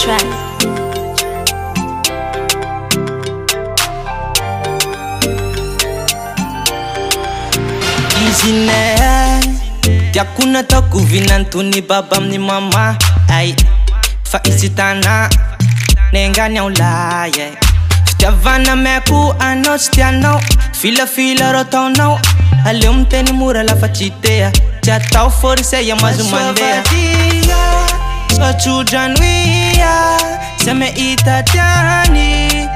track. Izinay tiako nataoko vinantony baba amin'ny mama ay fa izy tana nengany ao lahy fitiavana meko anao tsy tianao filafila ro ataonao aleo miteny mora lafa tsy tea tsy atao forcé mazo mandeha sotrodranoia se mehita tiany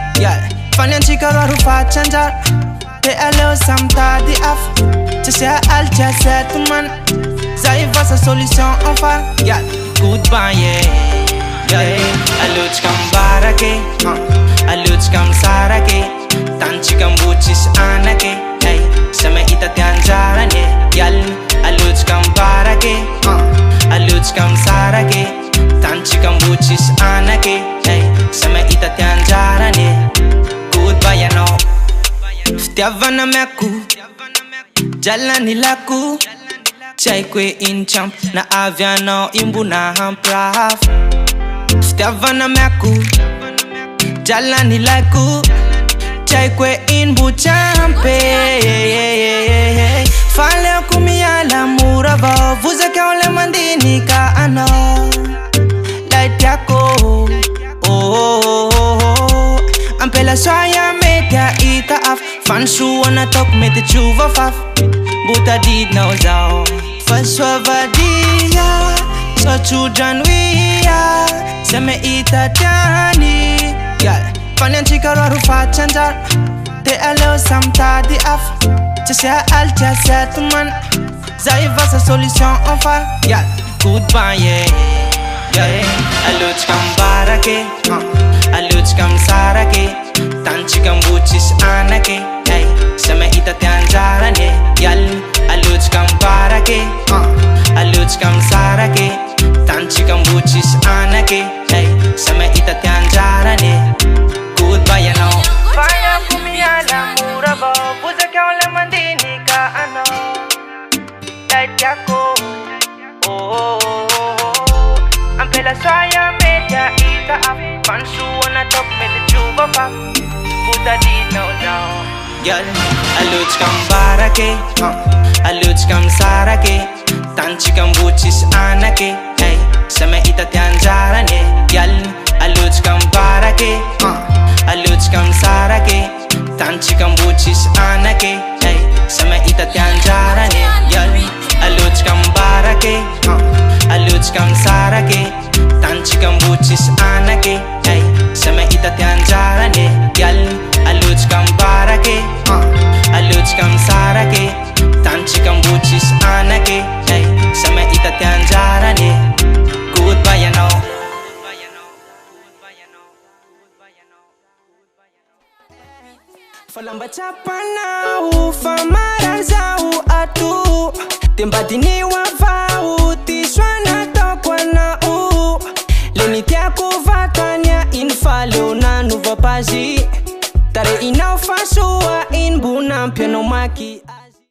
fanyantsika roa rofatsanjara te aleo samtady afa tsisy alitsy aseto man zay vasa solution enfin goodbye alotsika mibarake alotsika misarake tantsika mbo tsisy anake se mehita tianjarany yaliny alotsika mibarake alotsika misarake tantsika mbo tsisy anake se mehita tianjarany goodbye anao fitiavana meko jalany lako tsy haiko hoe ino trampo na avy anao imbona hampraf fitiavana meko jalany lako tsy haiko hoe ino mbo trampe faleoko miala mora vao vozaka ao le mandinika anao lay tiako ampela soya mety ahita afa fansoana ataoko mety tsova fafa botadidinao zao fa soavadia sotrodranoia se mehita tiany fanyantsika roa rofatsanjara te aleo samtady afa tsisy alitsy aseto man zay vasa solution enfin goodbye alotsika mibarake alotsika misarake tantsika mbo tsisy anake se mehita tianjarany yaliny alotsika mibarake alotsika misarake tantsika mbo tsisy anake se mehita tianjarany goodbye anao faleoko miala mora vao vozaka ao le mandinika anao lay tiako ampela soya mety ahita afa fansoana ataoko mety tsova fafa botadinao zao alotsika mibarake alotsika misarake tantsika mbo tsisy anake se mehita tianjarany yaliny alotsika mibarake alotsika misarake tantsika mbo tsisy anake se mehita tianjarany yaliny alotsika mibarake alotsika misarake tantsika mbo tsisy anake se mehita tianjarany yaliny alotsika mibarake alotsika misarake tantsika mbo tsisy anake se mehita tianjarany goodbye anao falamba tsapanao fa marary zaho ato de mbadiniwa vao tisoana ataoko anao le nitiako vatanya iny faleo nanova pazy tare inao fasoa iny mbo nampy anao maky